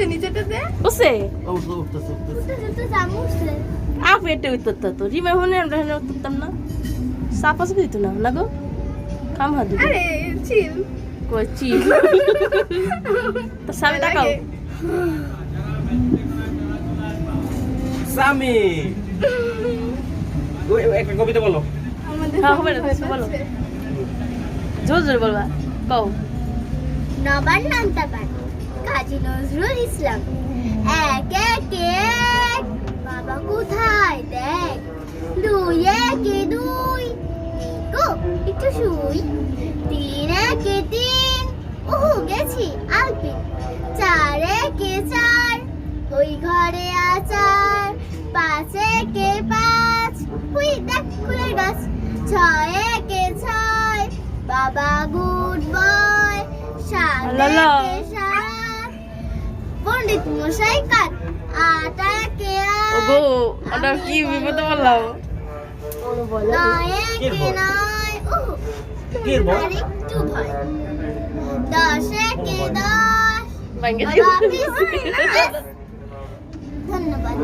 উঠছে নিচেটাতে উঠছে উঠতে জামুছে আপু এটা উত্তরটা তো রিমা হলে আমরা এখানে উত্তরতাম না সাপা সাপি দিত না না গো কাম হাত দিত আরে চিল কইছি তো সামনে তাকাও সামি ওই একটা কবিতা বলো আমাদের হ্যাঁ হবে না তুমি বলো জোর জোর বলবা কও নবান্ন কাজী নজরুল ইসলাম এক এক এক বাবা কোথায় দেখ দুই একে দুই গো একটু শুই তিন একে তিন ওহো গেছি আলপিন চার একে চার ওই ঘরে আচার পাঁচ একে পাঁচ হুই দেখ ফুলের গাছ ছয় একে ছয় বাবা গুড বয় সাত লালা। একে সাত পণ্ডিত মশাই কাট আট একে ওগো আট ওটা কি বিপদ বললাম নয় কি একে বল? নয় ওহো কি বল? আর একটু ভয় দশ একে দশ ভাঙ্গে বাবা, please, ধন্যবাদ